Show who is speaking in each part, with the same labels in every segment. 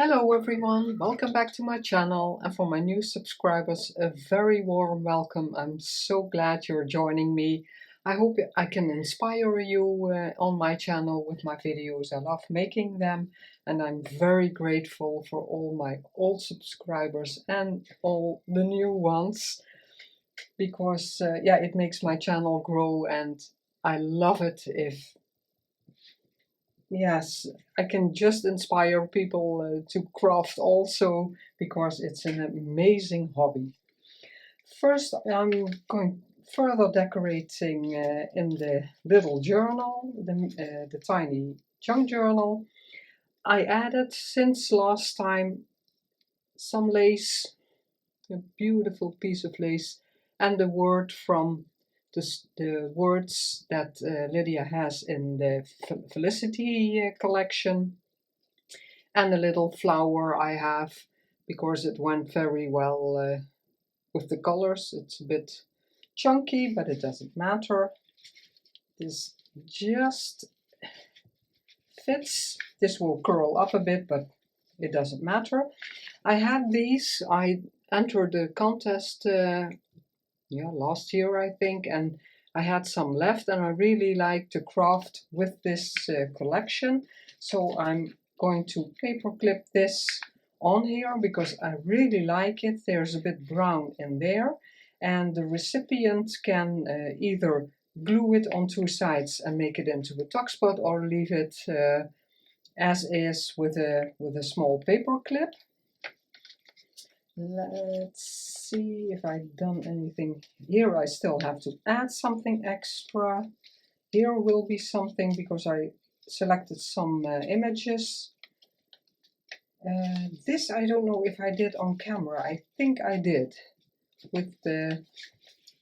Speaker 1: Hello everyone, welcome back to my channel, and for my new subscribers a very warm welcome. I'm so glad you're joining me. I hope I can inspire you on my channel with my videos. I love making them and I'm very grateful for all my old subscribers and all the new ones because yeah, it makes my channel grow and I love it if yes, I can just inspire people to craft also because it's an amazing hobby. First, I'm going further decorating in the little journal, the tiny junk journal. I added since last time some lace, a beautiful piece of lace, and the word from the words that Lydia has in the Felicity collection, and a little flower I have because it went very well with the colors. It's a bit chunky, but it doesn't matter. This just fits. This will curl up a bit, but it doesn't matter. I had these. I entered the contest last year, I think, and I had some left, and I really like to craft with this collection. So I'm going to paper clip this on here because I really like it. There's a bit brown in there, and the recipient can either glue it on two sides and make it into a tuck spot, or leave it as is with a small paper clip. Let's see if I've done anything. Here I still have to add something extra. Here will be something because I selected some images. This I don't know if I did on camera. I think I did with the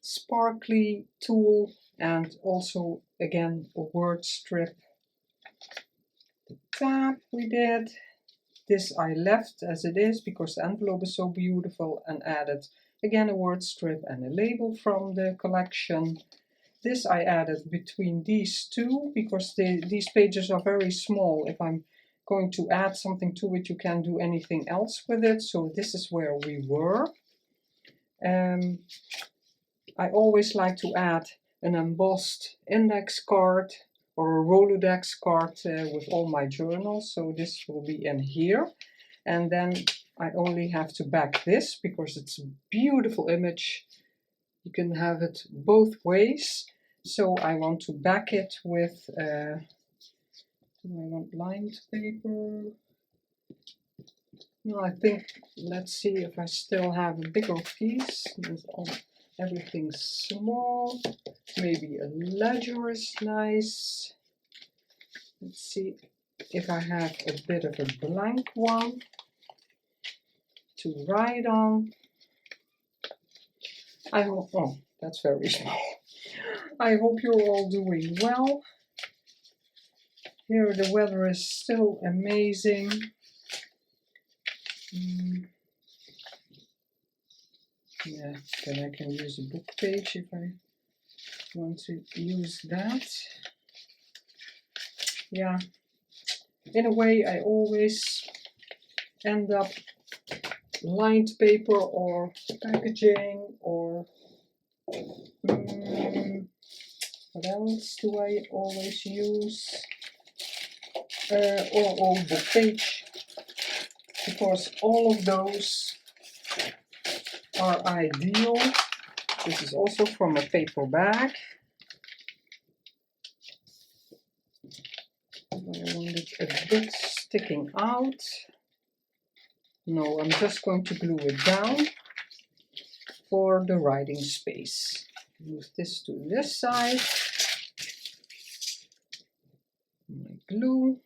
Speaker 1: sparkly tool and also again a word strip. The tab we did. This I left as it is because the envelope is so beautiful, and added again a word strip and a label from the collection. This I added between these two because these pages are very small. If I'm going to add something to it, you can't do anything else with it. So this is where we were. I always like to add an embossed index card or a Rolodex card with all my journals. So this will be in here. And then I only have to back this because it's a beautiful image. You can have it both ways. So I want to back it with, do I want lined paper? No, I think, let's see if I still have a bigger piece. Everything's small. Maybe a ledger is nice. Let's see if I have a bit of a blank one to write on. I hope, oh, that's very small. I hope you're all doing well. Here the weather is still amazing. Yeah, then I can use a book page if I want to use that. Yeah, in a way I always end up lined paper or packaging or what else do I always use? Or book page, because all of those are ideal. This is also from a paper bag. I want it a bit sticking out. No, I'm just going to glue it down for the writing space. Move this to this side. My glue.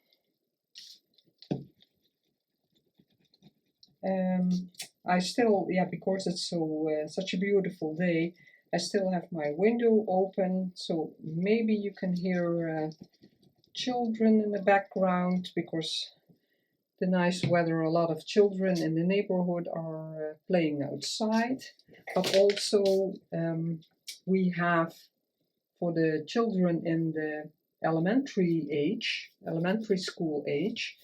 Speaker 1: I still, yeah, because it's so such a beautiful day, I still have my window open, so maybe you can hear children in the background because the nice weather, a lot of children in the neighborhood are playing outside. But also we have, for the children in the elementary school age,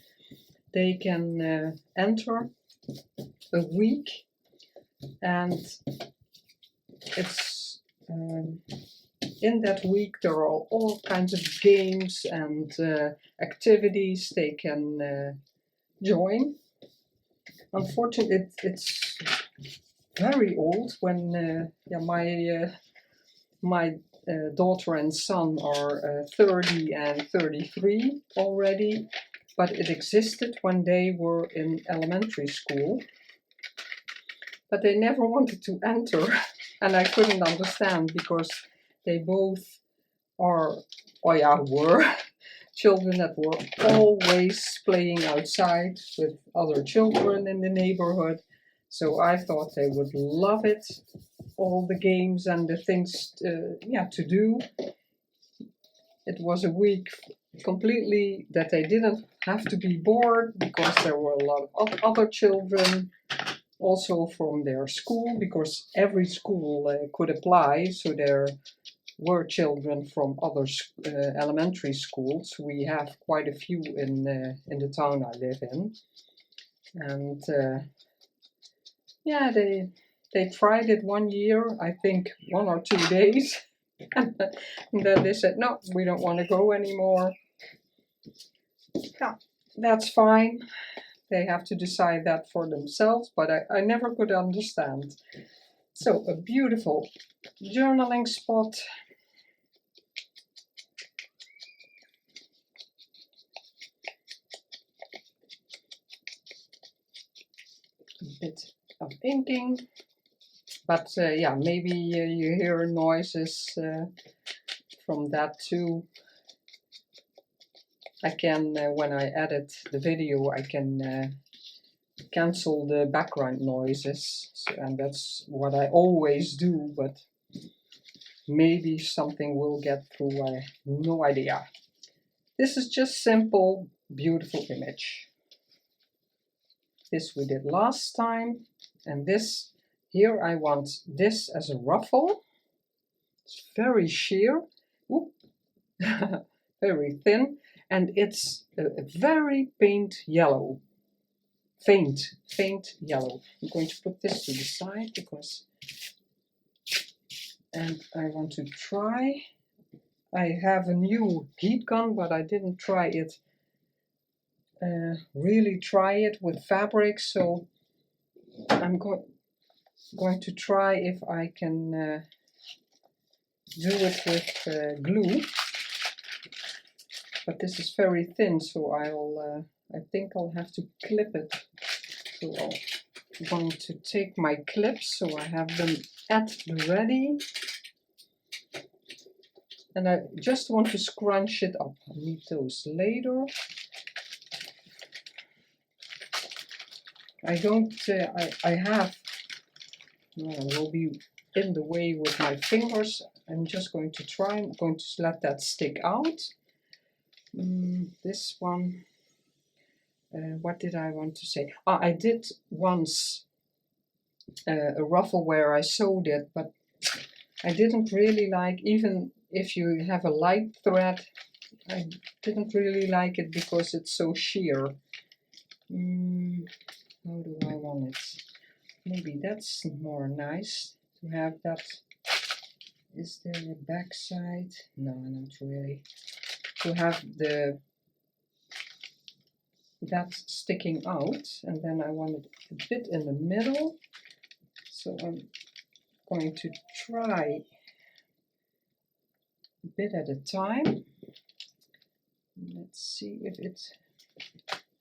Speaker 1: they can enter a week, and it's in that week there are all kinds of games and activities they can join. Unfortunately, it's very old. When yeah, my daughter and son are 30 and 33 already, but it existed when they were in elementary school. But they never wanted to enter, and I couldn't understand because they both are, or yeah, were children that were always playing outside with other children in the neighborhood. So I thought they would love it, all the games and the things yeah, to do. It was a week completely that they didn't have to be bored because there were a lot of other children also from their school, because every school could apply, so there were children from other elementary schools. We have quite a few in the town I live in, and yeah, they tried it 1 year, I think 1 or 2 days, and then they said no, we don't want to go anymore. Yeah, that's fine. They have to decide that for themselves, but I never could understand. So a beautiful journaling spot. A bit of inking, but yeah, maybe you hear noises from that too. I can, when I edit the video, I can cancel the background noises, and that's what I always do, but maybe something will get through, I have no idea. This is just simple, beautiful image. This we did last time, and this here I want this as a ruffle. It's very sheer, very thin, and it's a very faint yellow. Faint yellow. I'm going to put this to the side because, and I want to try. I have a new heat gun, but I didn't try it. Really try it with fabric, so I'm going to try if I can do it with glue. But this is very thin, so I think I'll have to clip it. So I'm going to take my clips so I have them at the ready. And I just want to scrunch it up. I'll need those later. I don't, I have, I will be in the way with my fingers. I'm just going to try, I'm going to let that stick out. This one, what did I want to say? I did once a ruffle where I sewed it, but I didn't really like, even if you have a light thread, I didn't really like it because it's so sheer. How do I want it? Maybe that's more nice to have that. Is there a back side? No, not really. To have that sticking out, and then I want it a bit in the middle. So I'm going to try a bit at a time. Let's see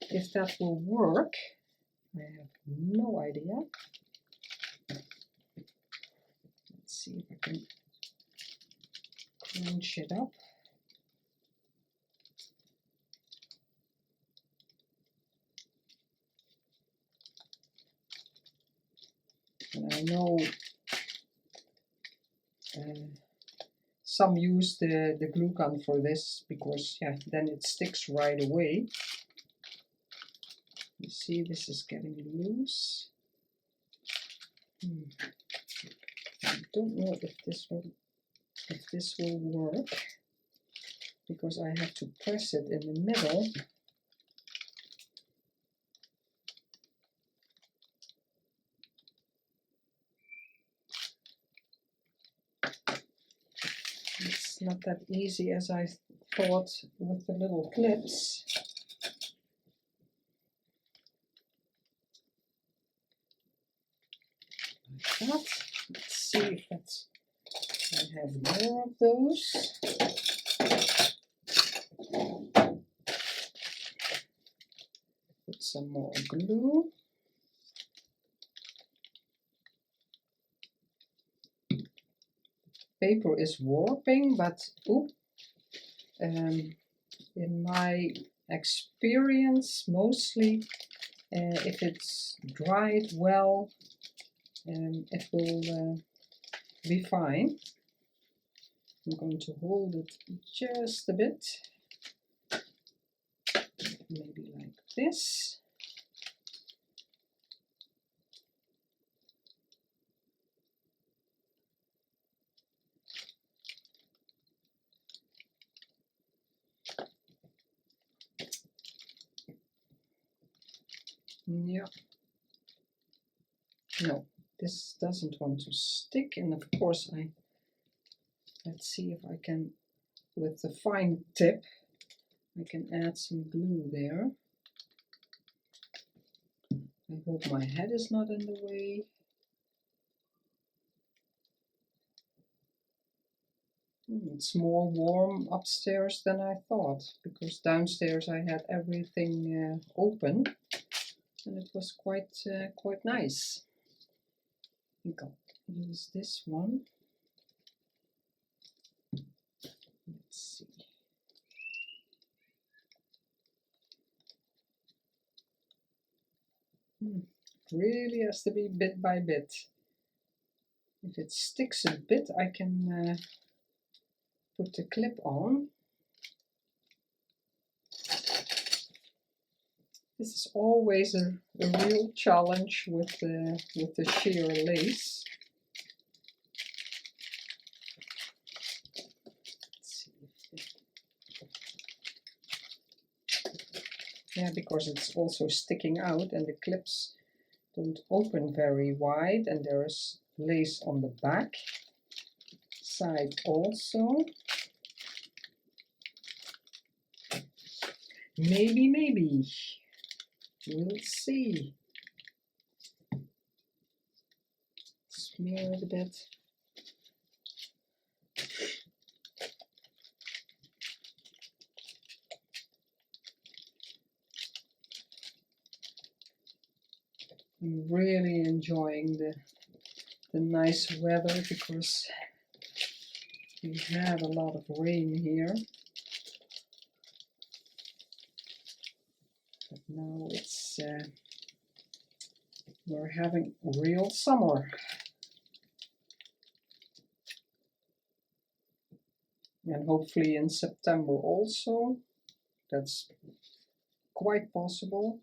Speaker 1: if that will work. I have no idea. Let's see if I can crunch it up. And I know some use the glue gun for this because, yeah, then it sticks right away. You see, this is getting loose. I don't know if this will work because I have to press it in the middle. It's not that easy as I thought with the little clips. Like that. Let's see if that's, I have more of those. Put some more glue. Paper is warping, but in my experience, mostly if it's dried well, it will be fine. I'm going to hold it just a bit, maybe like this. Yeah. No, this doesn't want to stick, and of course let's see if I can, with the fine tip, I can add some glue there. I hope my head is not in the way. It's more warm upstairs than I thought, because downstairs I had everything open, and it was quite nice. I think I'll use this one. Let's see. Really has to be bit by bit. If it sticks a bit, I can put the clip on. This is always a real challenge with the sheer lace. Yeah, because it's also sticking out and the clips don't open very wide, and there's lace on the back side also. Maybe. We'll see. Smear it a bit. I'm really enjoying the nice weather, because we had a lot of rain here. But now it's we're having real summer. And hopefully in September also. That's quite possible.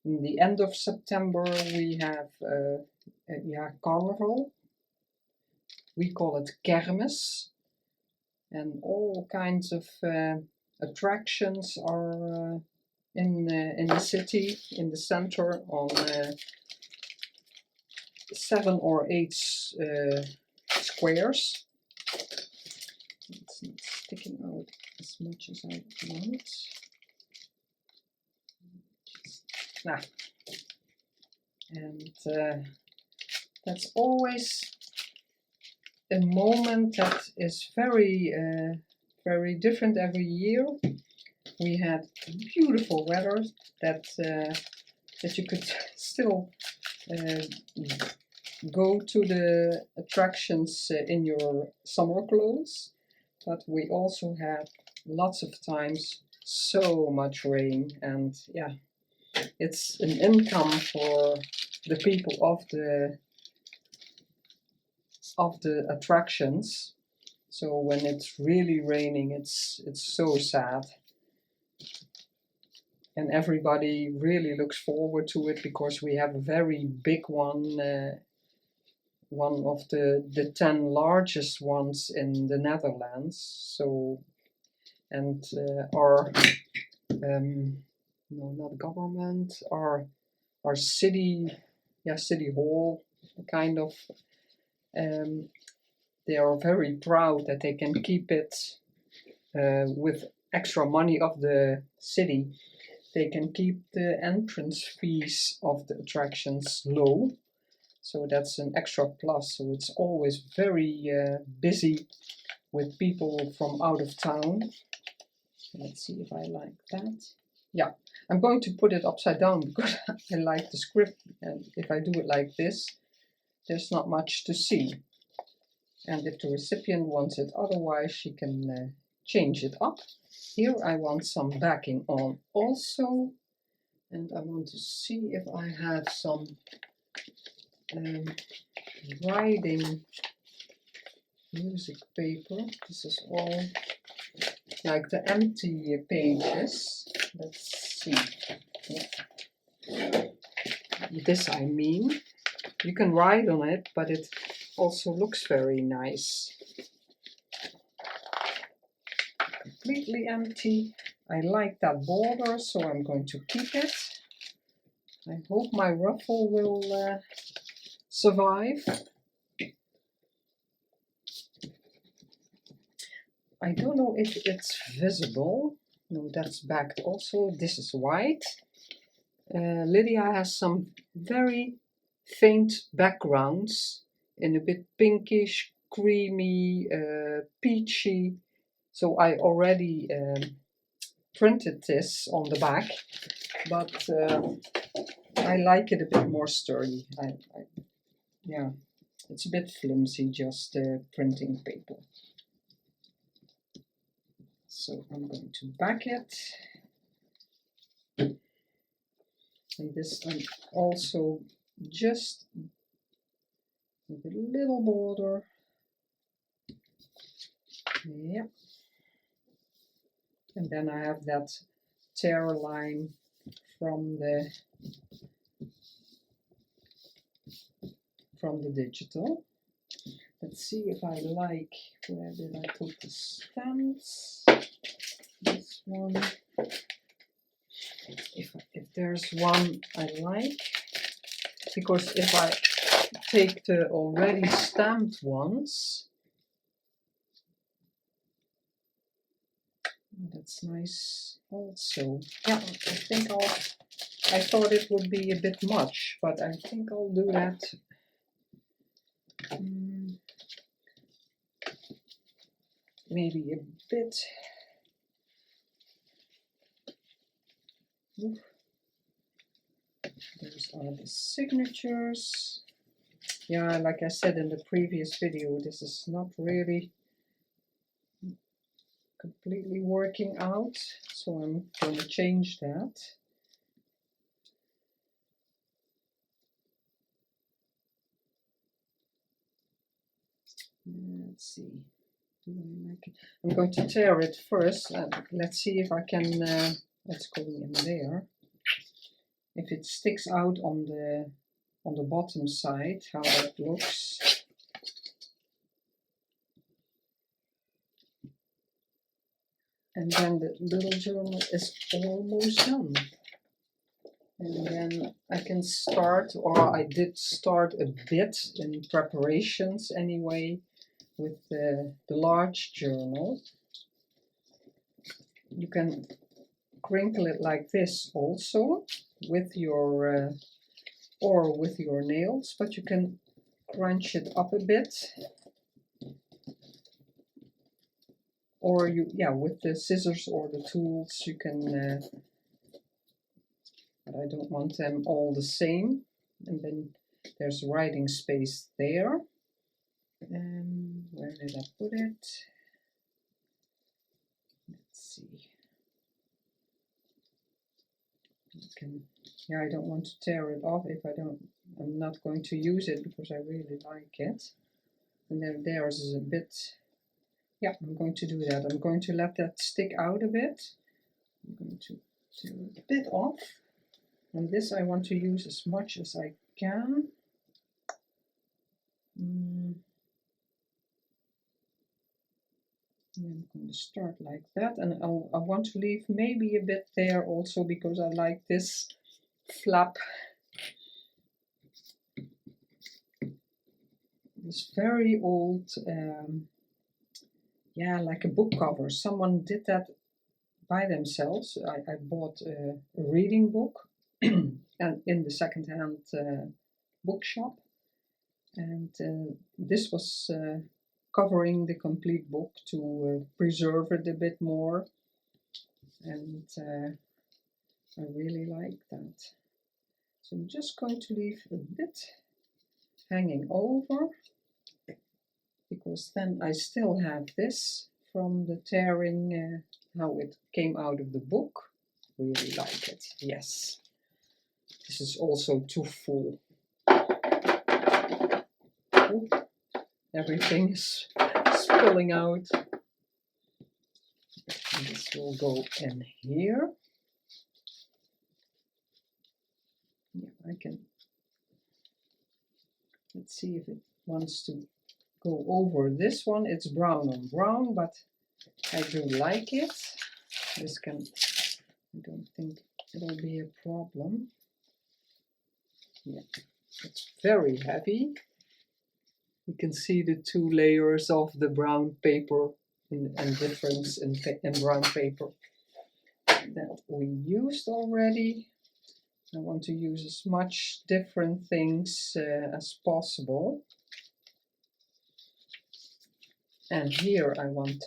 Speaker 1: In the end of September we have carnival. We call it kermis, and all kinds of attractions are in the city, in the center, on 7 or 8 squares. It's not sticking out as much as I want. And that's always a moment that is very very different every year. We had beautiful weather that you could still go to the attractions in your summer clothes, but we also had lots of times so much rain, and yeah, it's an income for the people of the attractions. So when it's really raining, it's so sad, and everybody really looks forward to it, because we have a very big one, one of the 10 largest ones in the Netherlands. So, and our no, not government, our city, city hall, kind of, they are very proud that they can keep it with extra money of the city. They can keep the entrance fees of the attractions low. So that's an extra plus. So it's always very busy with people from out of town. Let's see if I like that. Yeah, I'm going to put it upside down because I like the script, and if I do it like this, there's not much to see. And if the recipient wants it otherwise, she can change it up. Here I want some backing on also, and I want to see if I have some writing music paper. This is all like the empty pages. Let's see. This I mean. You can write on it, but it also looks very nice. Completely empty. I like that border, so I'm going to keep it. I hope my ruffle will survive. I don't know if it's visible. No, that's backed also. This is white. Lydia has some very faint backgrounds in a bit pinkish, creamy, peachy. So I already printed this on the back, but I like it a bit more sturdy. Yeah, it's a bit flimsy, just printing paper. So I'm going to back it. And this I'm also just with a little border. Yeah. And then I have that tear line from the digital. Let's see if I like, where did I put the stamps? This one. If there's one I like, because if I take the already stamped ones, that's nice also. Yeah, I thought it would be a bit much, but I think I'll do that. Maybe a bit. Those are the signatures. Yeah, like I said in the previous video, this is not really completely working out, so I'm going to change that. Let's see. Do I like it? I'm going to tear it first. Let's see if I can. Let's go in there. If it sticks out on the bottom side, how that looks. And then the little journal is almost done. And then I can start, or I did start a bit in preparations anyway, with the large journal. You can crinkle it like this also with your or with your nails, but you can crunch it up a bit, or with the scissors or the tools you can. But I don't want them all the same, and then there's writing space there. Where did I put it? Let's see. You can, I don't want to tear it off if I'm not going to use it because I really like it. And then there's a bit, I'm going to do that. I'm going to let that stick out a bit. I'm going to tear it a bit off. And this I want to use as much as I can. I'm going to start like that, and I want to leave maybe a bit there also because I like this flap. this very old, yeah, like a book cover. Someone did that by themselves. I bought a reading book and in the second-hand bookshop, and this was covering the complete book to preserve it a bit more, and I really like that. So I'm just going to leave a bit hanging over, because then I still have this from the tearing, how it came out of the book. Really like it, yes. This is also too full. Oh, everything is spilling out. And this will go in here. Yeah, I can. Let's see if it wants to go over this one. It's brown on brown, but I do like it. This can, I don't think it'll be a problem. Yeah, it's very heavy. You can see the two layers of the brown paper and difference in brown paper that we used already. I want to use as much different things as possible. And here I want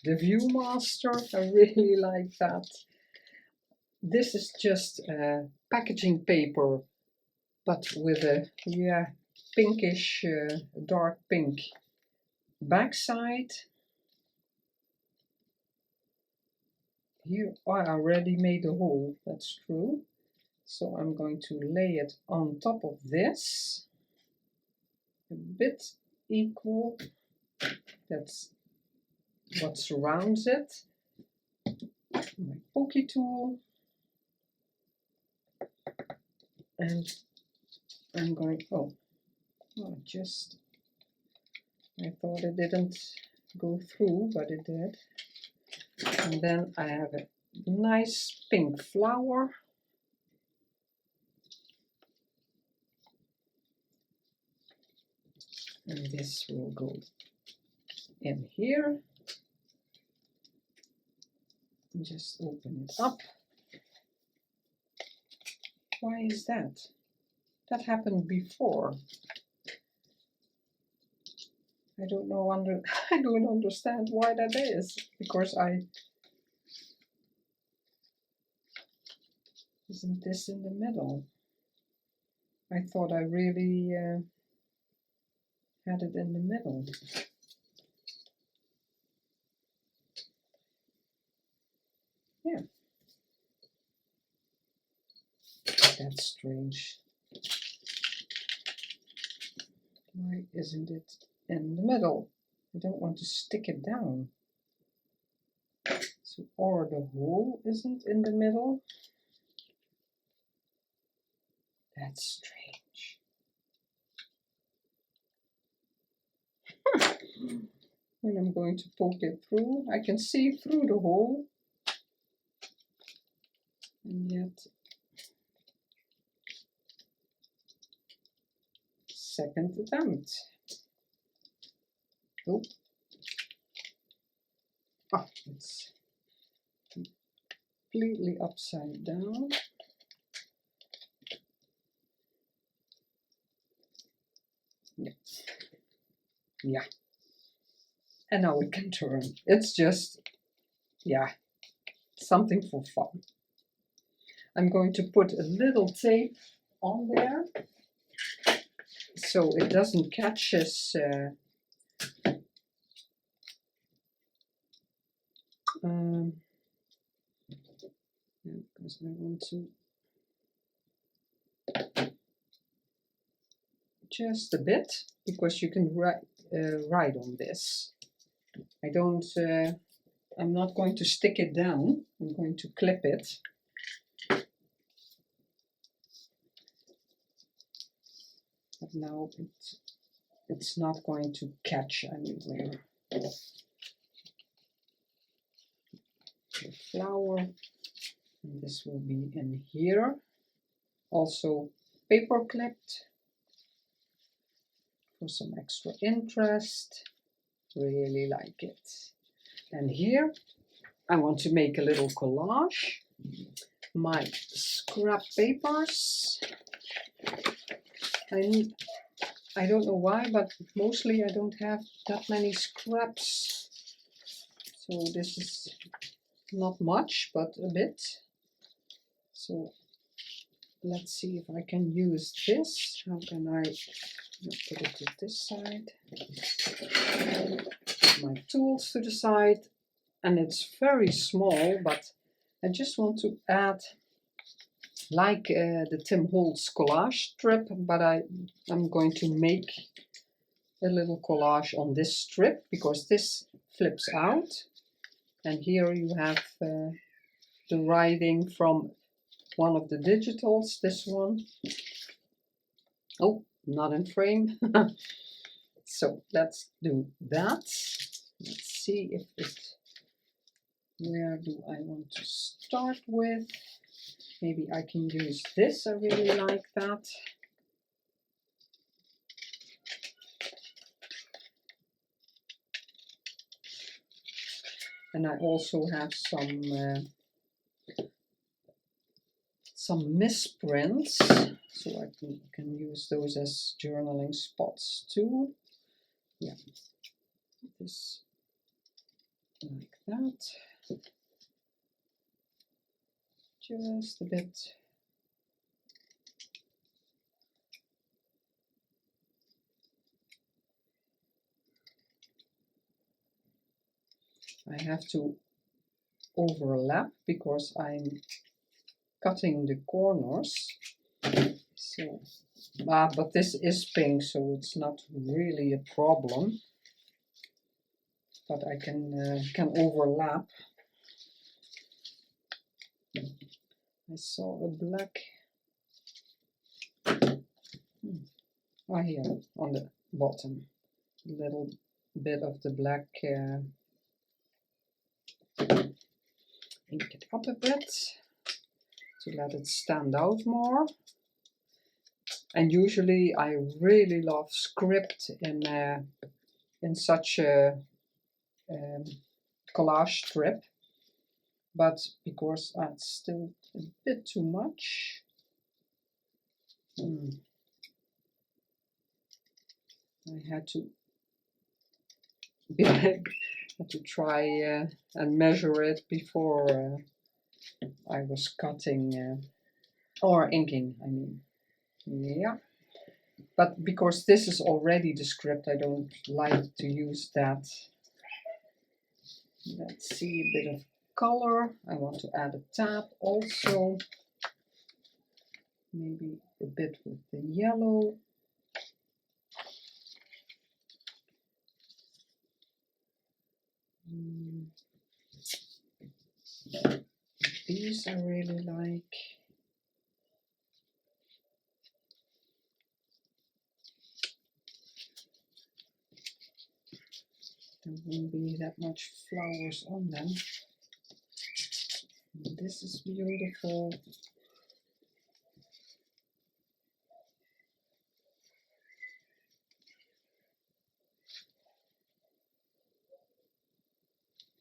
Speaker 1: the Viewmaster. I really like that. This is just packaging paper, but with a, yeah, pinkish, dark pink backside. Here I already made a hole, that's true. So I'm going to lay it on top of this, a bit equal. That's what surrounds it. My pokey tool. And I'm going, oh, just, I thought it didn't go through, but it did. And then I have a nice pink flower. And this will go in here. Just open it up. Why is that? That happened before. I don't know, I don't understand why that is, because isn't this in the middle? I thought I really had it in the middle. Yeah. That's strange. Why isn't it in the middle? I don't want to stick it down. So, or the hole isn't in the middle. That's strange. When I'm going to poke it through, I can see through the hole. And yet, second attempt. Oh, ah, it's completely upside down. Yeah. Yeah. And now it can turn. It's just, yeah, something for fun. I'm going to put a little tape on there so it doesn't catch us. Because I want to just a bit, because you can write on this. I don't. I'm not going to stick it down. I'm going to clip it. But now it's not going to catch anywhere. The flower, and this will be in here. Also paper clipped for some extra interest. Really like it. And here I want to make a little collage. My scrap papers. I don't know why, but mostly I don't have that many scraps. So this is not much, but a bit. So let's see if I can use this. How can I put it to this side? Put my tools to the side. And it's very small, but I just want to add, like the Tim Holtz collage strip, but I'm going to make a little collage on this strip because this flips out. And here you have the writing from one of the digitals, this one. Oh, not in frame. So let's do that. Let's see if it, where do I want to start with? Maybe I can use this, I really like that. And I also have some misprints, so I can use those as journaling spots too. Yeah, this like that. Just a bit. I have to overlap because I'm cutting the corners. So, but this is pink, so it's not really a problem. But I can overlap. I saw a black. Here on the bottom, a little bit of the black. Ink it up a bit to let it stand out more. And usually I really love script in such a collage strip, but because that's still a bit too much. I had to try and measure it before I was cutting or inking, I mean. Yeah, but because this is already the script, I don't like to use that. Let's see, a bit of color. I want to add a tab also. Maybe a bit with the yellow. These I really like. There won't be that much flowers on them. And this is beautiful.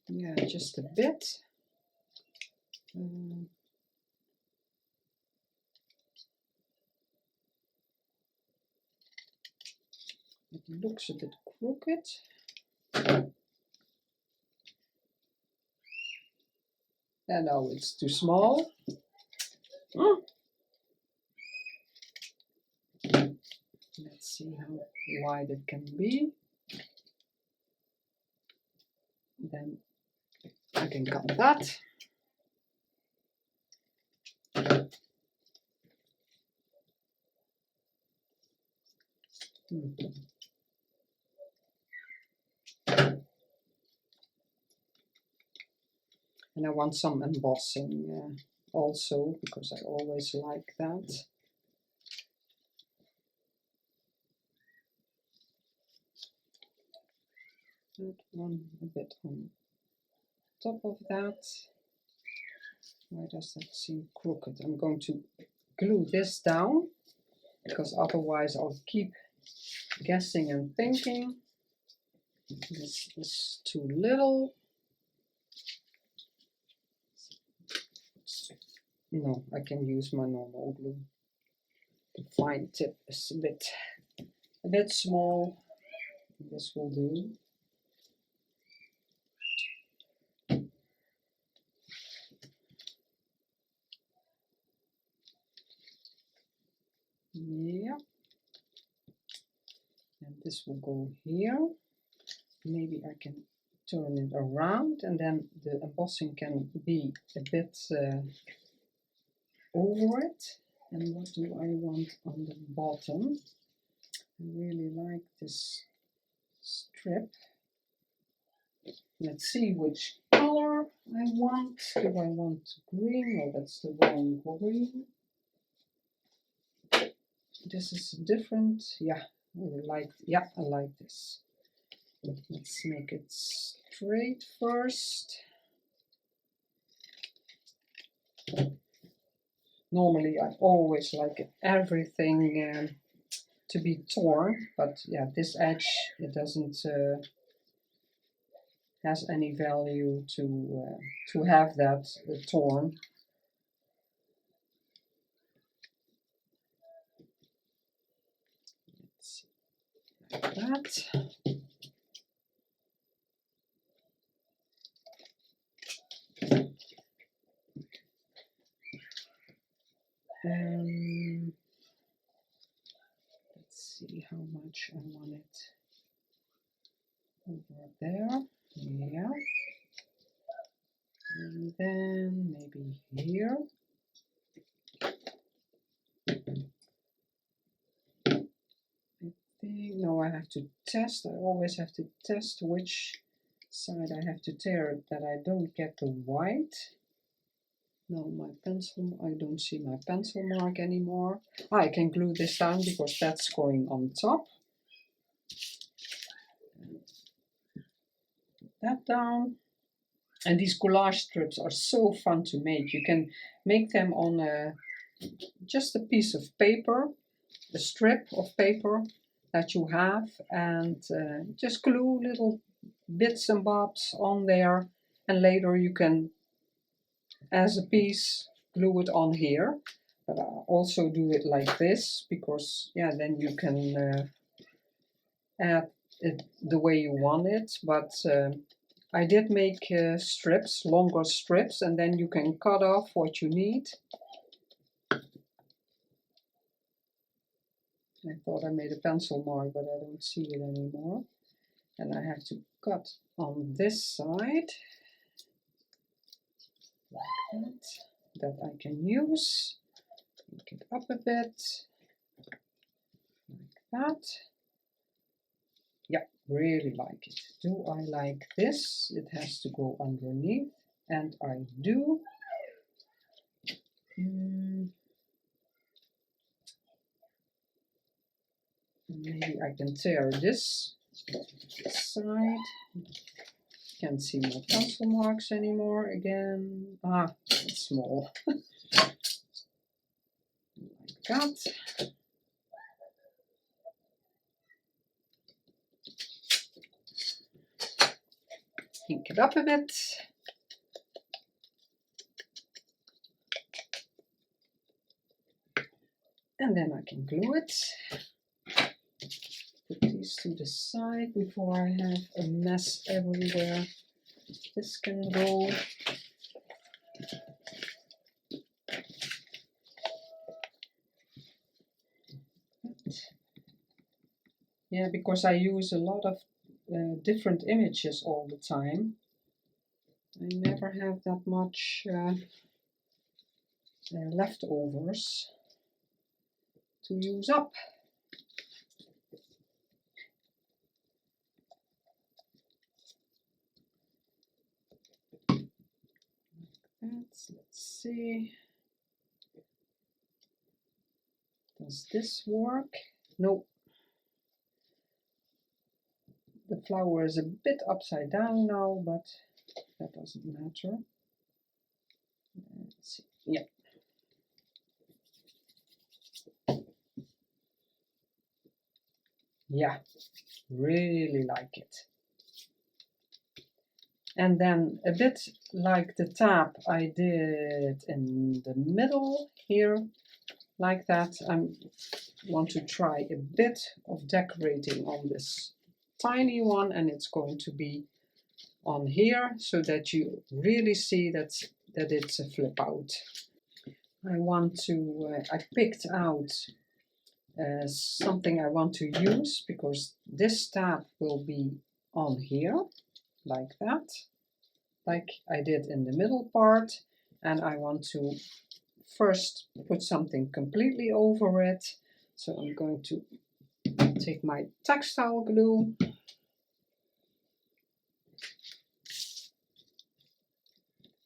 Speaker 1: Yeah, just a bit. It looks a bit crooked. And now it's too small. Let's see how wide it can be. Then I can cut that. And I want some embossing also, because I always like that. That one a bit on top of that. Why does that seem crooked? I'm going to glue this down, because otherwise I'll keep guessing and thinking. This is too little. No, I can use my normal glue. The fine tip is a bit small. This will do. Yeah. And this will go here. Maybe I can turn it around and then the embossing can be a bit over it. And what do I want on the bottom? I really like this strip. Let's see which color I want. Do I want green? Oh, that's the wrong green. This is different. Yeah, I like this. Let's make it straight first. Normally I always like everything to be torn, but yeah, this edge, it doesn't has any value to have that torn. Let's see, like that. Let's see how much I want it over there. Yeah. And then maybe here. No, I have to test. I always have to test which side I have to tear it, that I don't get the white. No, my pencil, I don't see my pencil mark anymore. I can glue this down because that's going on top. Put that down. And these collage strips are so fun to make. You can make them on just a piece of paper, a strip of paper that you have, and just glue little bits and bobs on there, and later you can, as a piece, glue it on here. But I also do it like this because, yeah, then you can add it the way you want it. But I did make strips, longer strips, and then you can cut off what you need. I thought I made a pencil mark, but I don't see it anymore. And I have to cut on this side, like that I can use. Make it up a bit, like that. Yeah, really like it. Do I like this? It has to go underneath, and I do. Maybe I can tear this side. Can't see my pencil marks anymore again. Ah, it's small. Like that. Ink it up a bit. And then I can glue it. Put these to the side before I have a mess everywhere. This can go. Yeah, because I use a lot of different images all the time. I never have that much leftovers to use up. Let's see. Does this work? Nope. The flower is a bit upside down now, but that doesn't matter. Let's see. Yeah. Yeah, really like it. And then a bit like the tab I did in the middle here, like that, I want to try a bit of decorating on this tiny one, and it's going to be on here so that you really see that it's a flip out. I want to, I picked out something I want to use because this tab will be on here like that, like I did in the middle part, and I want to first put something completely over it. So I'm going to take my textile glue,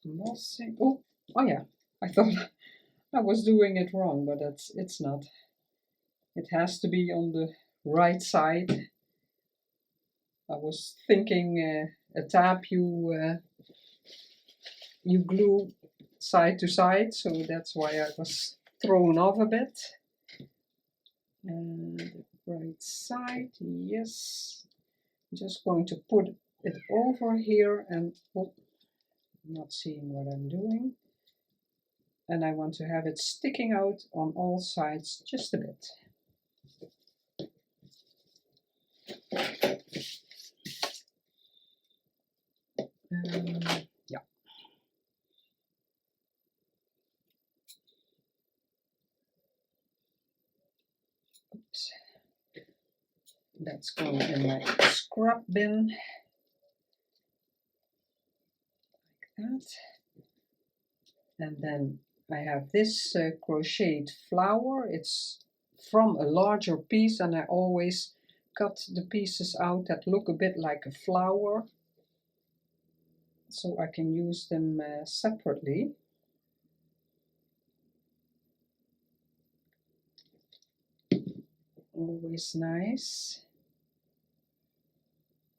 Speaker 1: embossing. Oh yeah, I thought I was doing it wrong, but it's not. It has to be on the right side. I was thinking a tab you glue side to side, so that's why I was thrown off a bit. And the right side, yes. I'm just going to put it over here, and oh, I'm not seeing what I'm doing. And I want to have it sticking out on all sides just a bit. Yeah. Oops. That's going in my scrap bin. Like that. And then I have this crocheted flower. It's from a larger piece, and I always cut the pieces out that look a bit like a flower, so I can use them separately. Always nice.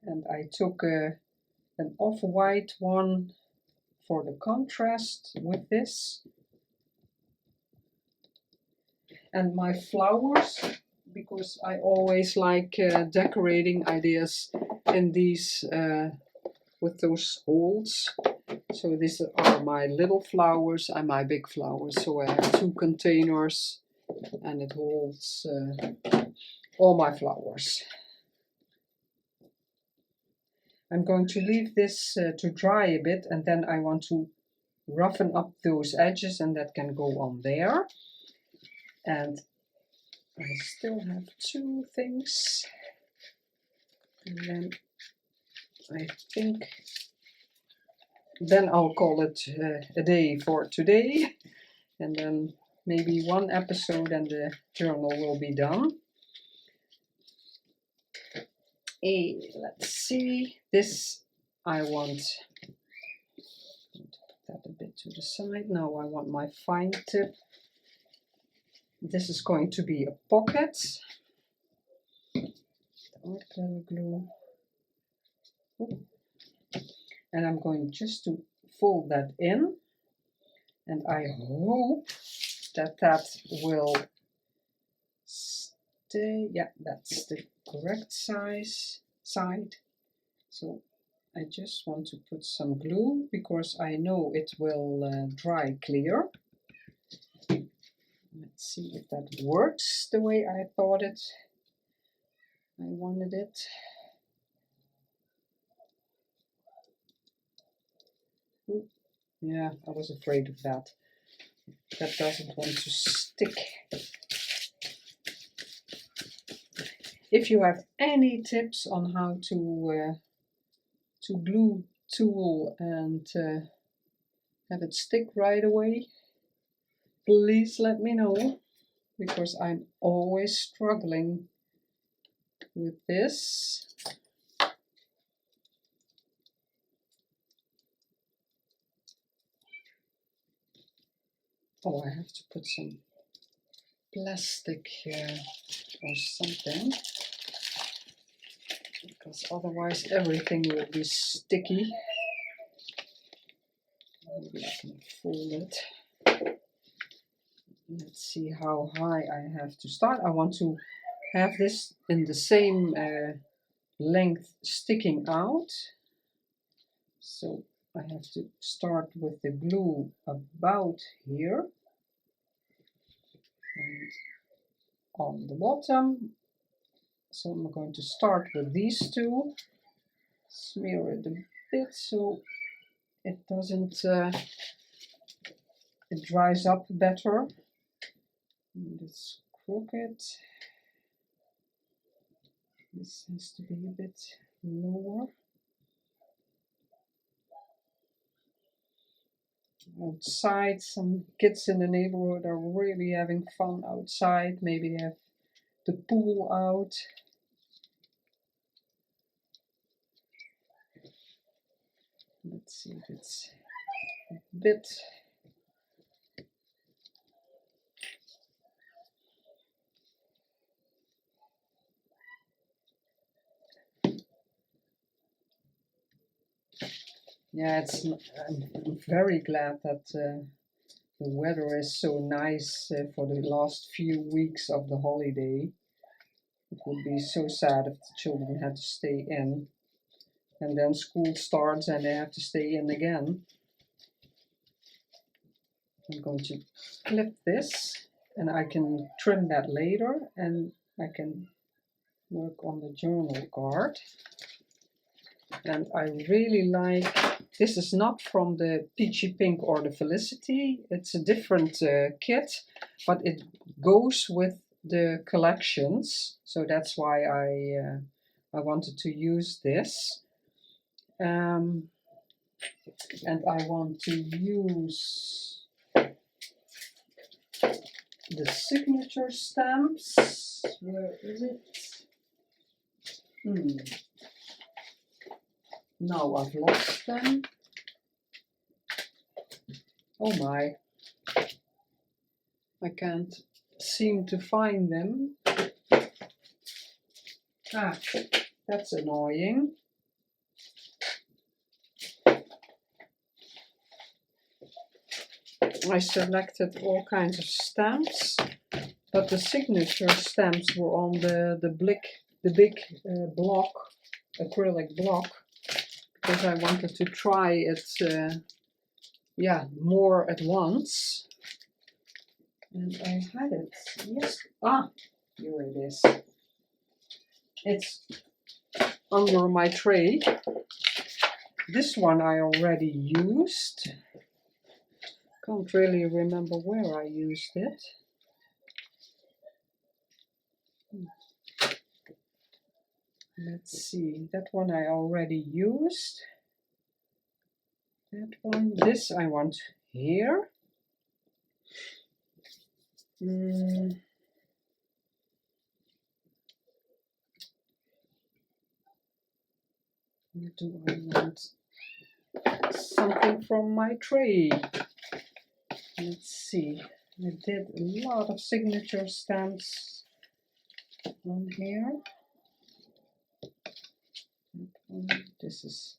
Speaker 1: And I took an off-white one for the contrast with this. And my flowers, because I always like decorating ideas in these with those holes. So these are my little flowers and my big flowers. So I have 2 containers, and it holds all my flowers. I'm going to leave this to dry a bit, and then I want to roughen up those edges, and that can go on there. And I still have 2 things, and then I think then I'll call it a day for today, and then maybe 1 episode and the journal will be done. Let's see, this I want to put that a bit to the side. Now I want my fine tip. This is going to be a pocket. Art glue. Ooh. And I'm going just to fold that in, and I hope that will stay. Yeah, that's the correct side. So I just want to put some glue because I know it will dry clear. Let's see if that works the way I thought I wanted it. Ooh, yeah, I was afraid of that. That doesn't want to stick. If you have any tips on how to glue tool and have it stick right away, please let me know, because I'm always struggling with this. Oh, I have to put some plastic here or something, because otherwise everything will be sticky. Maybe I can fold it. Let's see how high I have to start. I want to have this in the same length sticking out. So I have to start with the glue about here and on the bottom. So I'm going to start with these two, smear it a bit so it doesn't, it dries up better. And it's crooked. This has to be a bit lower. Outside, some kids in the neighborhood are really having fun outside. Maybe they have the pool out. Let's see if it's a bit. Yeah, I'm very glad that the weather is so nice for the last few weeks of the holiday. It would be so sad if the children had to stay in, and then school starts and they have to stay in again. I'm going to clip this, and I can trim that later, and I can work on the journal card. And I really like, this is not from the Peachy Pink or the Felicity, it's a different kit, but it goes with the collections, so that's why I wanted to use this. And I want to use the signature stamps. Where is it? Now I've lost them. Oh my. I can't seem to find them. Ah, that's annoying. I selected all kinds of stamps, but the signature stamps were on the big block, acrylic block, because I wanted to try it, yeah, more at once. And I had it, yes, here it is. It's under my tray. This one I already used. Can't really remember where I used it. Let's see, that one I already used. That one, this I want here. Do I want something from my tray? Let's see. I did a lot of signature stamps on here. This is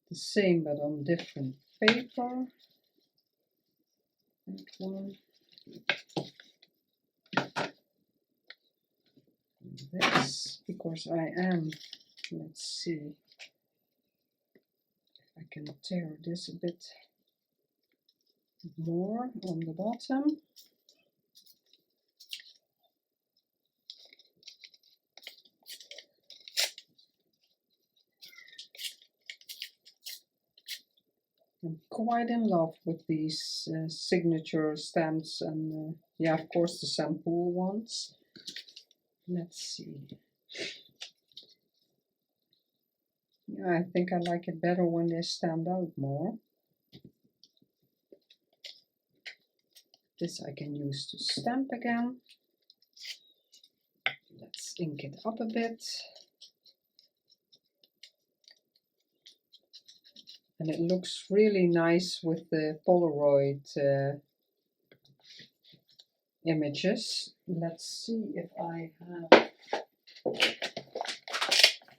Speaker 1: the same but on different paper. That one. This, because I am, let's see. I can tear this a bit more on the bottom. I'm quite in love with these signature stamps and yeah, of course the sample ones. Let's see. Yeah, I think I like it better when they stand out more. This I can use to stamp again. Let's ink it up a bit. And it looks really nice with the Polaroid images. Let's see if I have...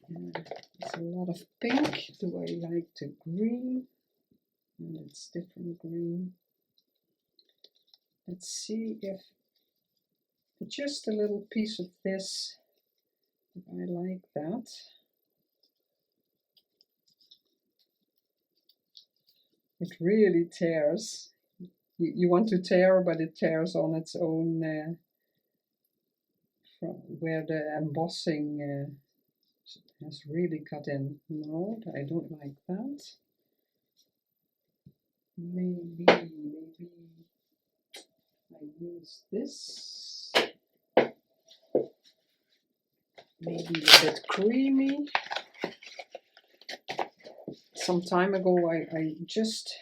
Speaker 1: there's a lot of pink. Do I like the green? And it's different green. Let's see if just a little piece of this. I like that. It really tears. You want to tear, but it tears on its own from where the embossing has really cut in. No, I don't like that. Maybe I use this. Maybe a bit creamy. Some time ago I just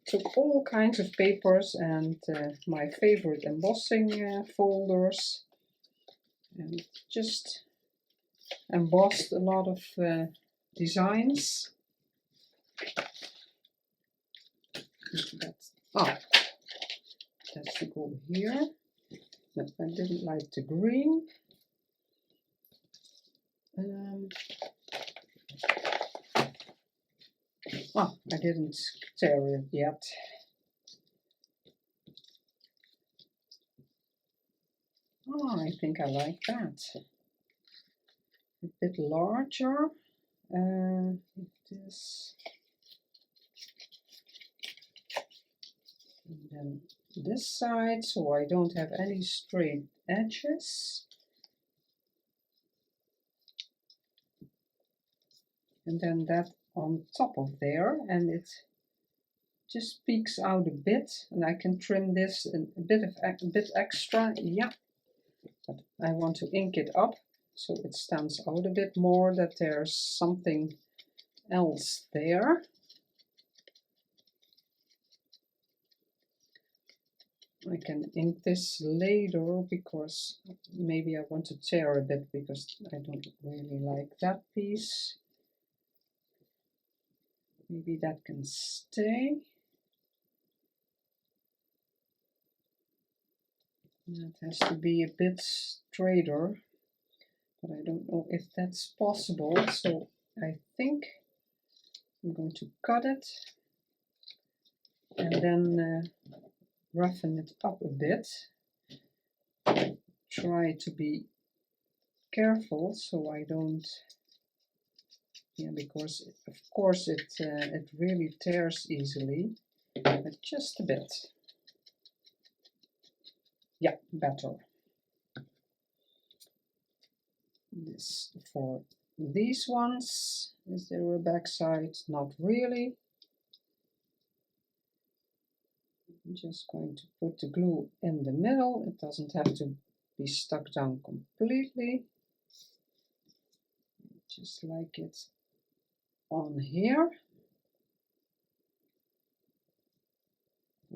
Speaker 1: took all kinds of papers and my favorite embossing folders and just embossed a lot of designs. That's to go here. No, I didn't like the green. I didn't tear it yet. I think I like that. A bit larger. This. And then this side, so I don't have any straight edges. And then that on top of there, and it just peeks out a bit, and I can trim this a bit extra. Yeah, but I want to ink it up so it stands out a bit more, that there's something else there. I can ink this later because maybe I want to tear a bit because I don't really like that piece. Maybe that can stay. That has to be a bit straighter, but I don't know if that's possible. So I think I'm going to cut it and then roughen it up a bit. Try to be careful so I don't, because of course it really tears easily, but just a bit. Yeah, better. This for these ones. Is there a back side? Not really. I'm just going to put the glue in the middle. It doesn't have to be stuck down completely. Just like it on here.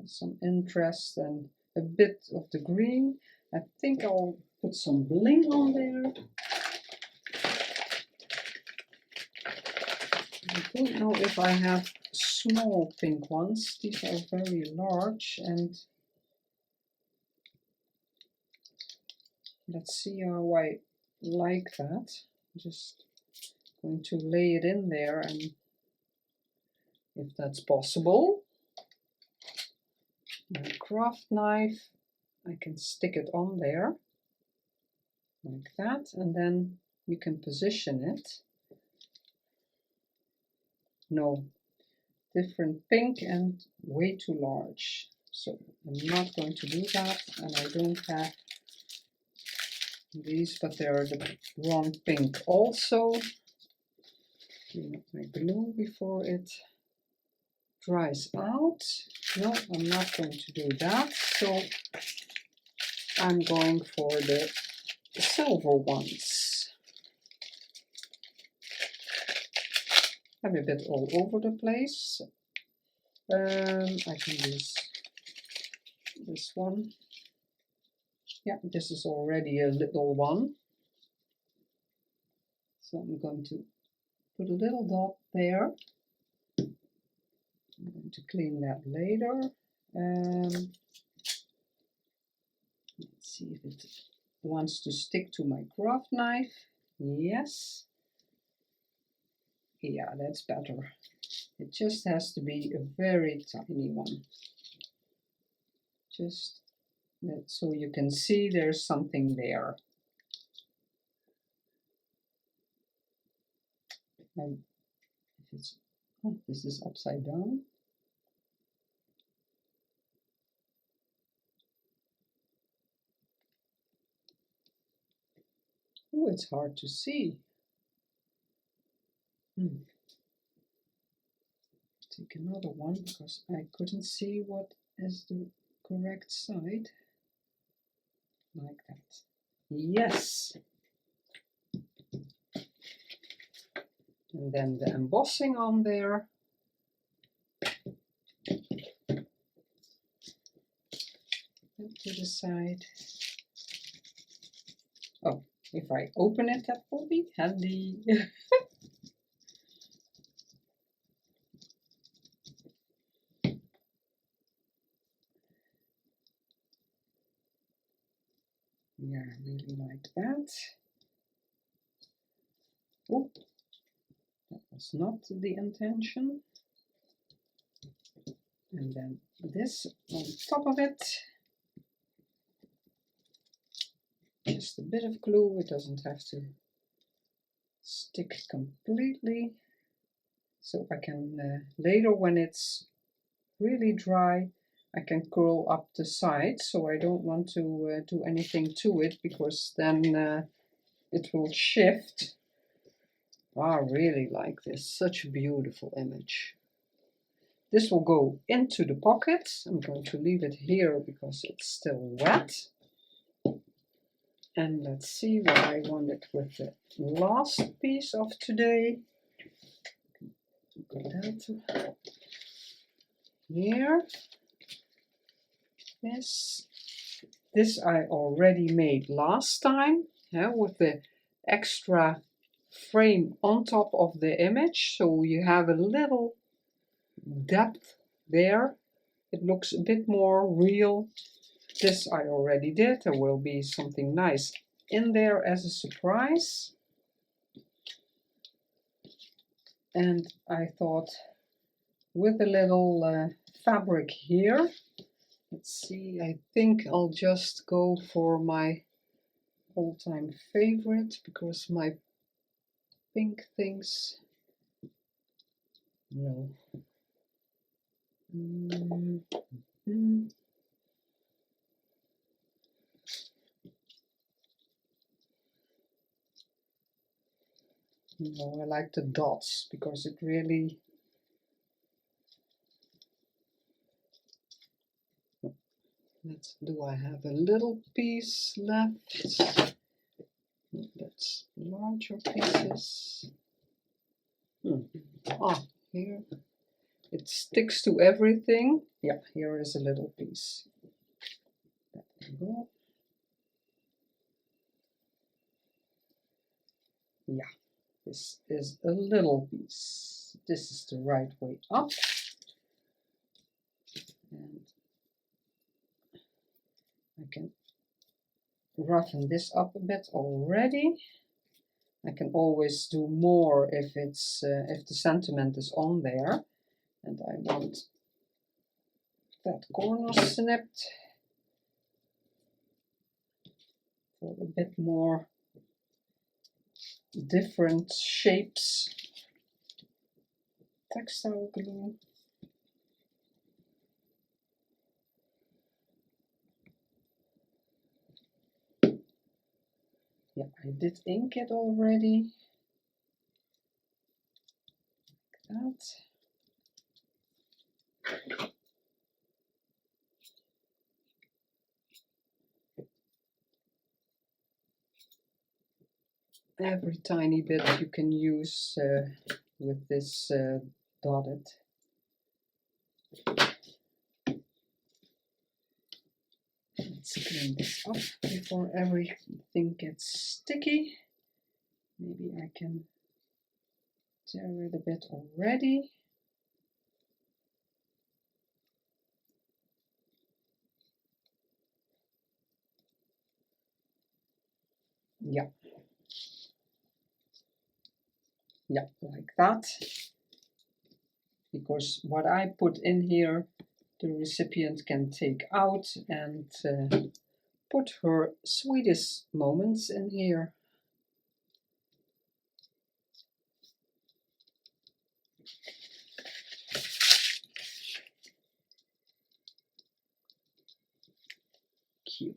Speaker 1: Some interest and a bit of the green. I think I'll put some bling on there. I don't know if I have small pink ones. These are very large, and let's see how I like that. Just going to lay it in there, and if that's possible. My craft knife, I can stick it on there like that, and then you can position it. No, different pink and way too large. So I'm not going to do that, and I don't have these, but they're the wrong pink also. Clean up my glue before it dries out. No, I'm not going to do that. So I'm going for the silver ones. I'm a bit all over the place. I can use this one. Yeah, this is already a little one. So I'm going to put a little dot there. I'm going to clean that later. Let's see if it wants to stick to my craft knife. Yes. Yeah, that's better. It just has to be a very tiny one. Just So you can see there's something there. And if it's, oh, this is upside down. Oh, it's hard to see. Take another one because I couldn't see what is the correct side. Like that. Yes. And then the embossing on there. And to the side. Oh, if I open it, that will be handy. Yeah, I really like that. Oh, that was not the intention. And then this on top of it. Just a bit of glue, it doesn't have to stick completely. So I can, later when it's really dry, I can curl up the sides. So I don't want to do anything to it because then it will shift. I really like this, such a beautiful image. This will go into the pocket. I'm going to leave it here because it's still wet. And let's see what I wanted with the last piece of today. Put that here. This I already made last time, with the extra frame on top of the image, so you have a little depth there. It looks a bit more real. This I already did. There will be something nice in there as a surprise. And I thought with a little fabric here, let's see, I think I'll just go for my all-time favorite because my pink things, no. No, I like the dots because it really, do I have a little piece left? That's larger pieces. Ah, here. It sticks to everything. Yeah, here is a little piece. There we go. Yeah, this is a little piece. This is the right way up. And I can roughen this up a bit already. I can always do more if it's if the sentiment is on there, and I want that corner snipped for a bit more different shapes. Textile glue. Yeah, I did ink it already. Like that. Every tiny bit you can use with this dotted. Let's clean this up before everything gets sticky. Maybe I can tear it a bit already. Yeah. Yeah, like that. Because what I put in here the recipient can take out and put her sweetest moments in here. Cute.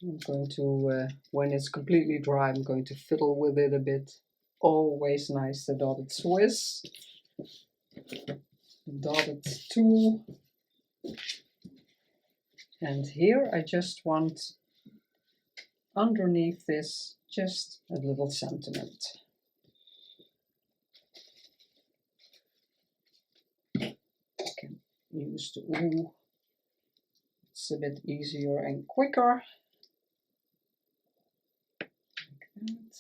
Speaker 1: I'm going to, when it's completely dry, I'm going to fiddle with it a bit. Always nice, the dotted Swiss. Dotted tool. And here I just want underneath this just a little sentiment. I can use the ooh. It's a bit easier and quicker. Like that.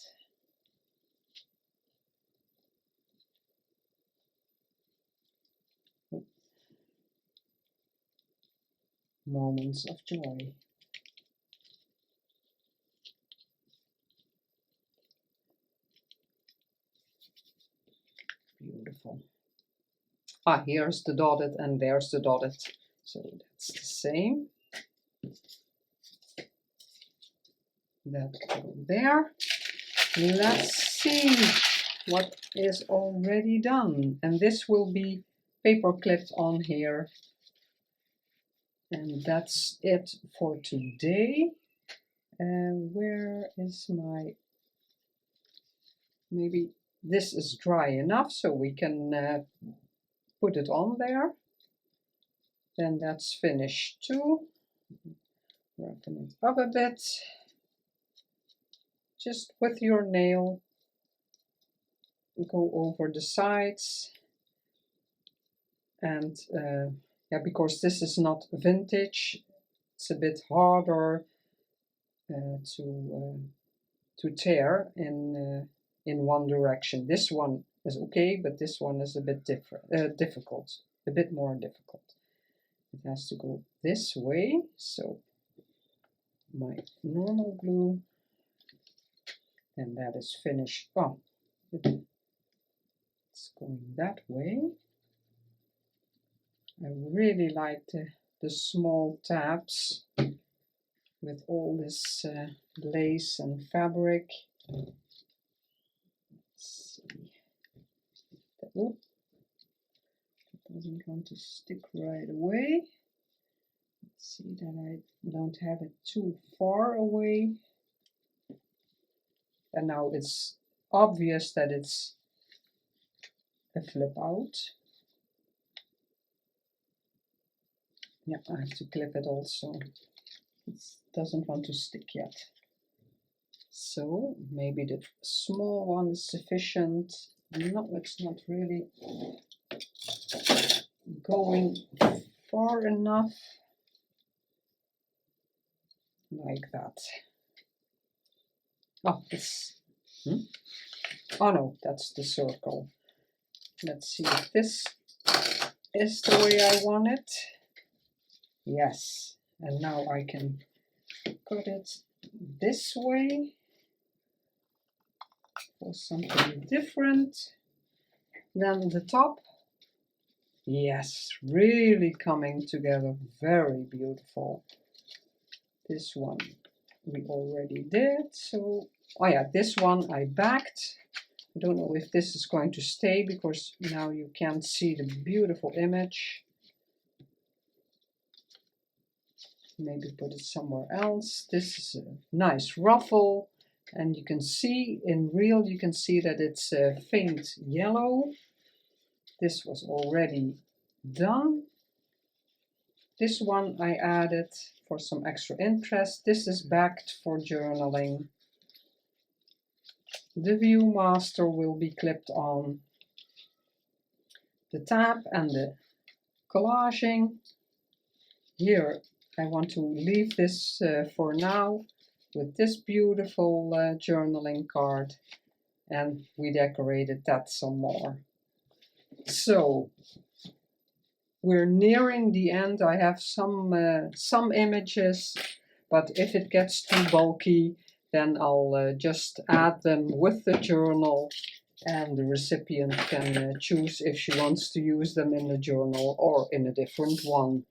Speaker 1: Oh. Moments of joy. Beautiful. Ah, here's the dotted and there's the dotted. So that's the same. That go there. Let's see what is already done. And this will be paper clipped on here. And that's it for today. Where is my... Maybe this is dry enough so we can put it on there. Then that's finished too. Roughen it up a bit. Just with your nail, go over the sides. And yeah, because this is not vintage, it's a bit harder to tear in one direction. This one is okay, but this one is a bit difficult, a bit more difficult. It has to go this way, so my normal glue, and that is finished. Oh, it's going that way. I really like the small tabs with all this lace and fabric. Let's see. Oh, it doesn't want to stick right away. Let's see that I don't have it too far away. And now it's obvious that it's a flip out. Yeah, I have to clip it also. It doesn't want to stick yet. So maybe the small one is sufficient. No, it's not really going far enough. Like that. Oh, this. Oh no, that's the circle. Let's see if this is the way I want it. Yes, and now I can cut it this way for something different than the top. Yes, really coming together, very beautiful. This one we already did, so, oh yeah, this one I backed. I don't know if this is going to stay because now you can't see the beautiful image. Maybe put it somewhere else. This is a nice ruffle, and you can see in real, you can see that it's a faint yellow. This was already done. This one I added for some extra interest. This is backed for journaling. The Viewmaster will be clipped on. The tab and the collaging. Here I want to leave this for now with this beautiful journaling card, and we decorated that some more. So we're nearing the end. I have some images, but if it gets too bulky, then I'll just add them with the journal and the recipient can choose if she wants to use them in the journal or in a different one.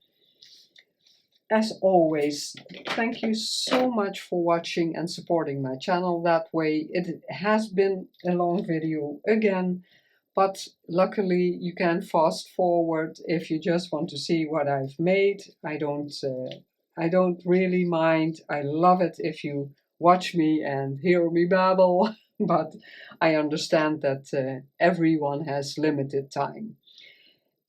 Speaker 1: As always, thank you so much for watching and supporting my channel that way. It has been a long video again, but luckily you can fast forward if you just want to see what I've made. I don't really mind. I love it if you watch me and hear me babble, but I understand that everyone has limited time.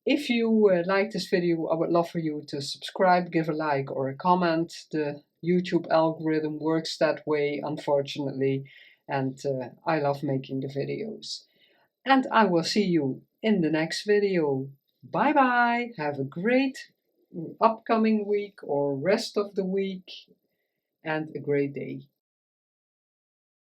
Speaker 1: If you like this video, I would love for you to subscribe, give a like or a comment. The YouTube algorithm works that way, unfortunately, and I love making the videos. And I will see you in the next video. Bye bye! Have a great upcoming week or rest of the week and a great day.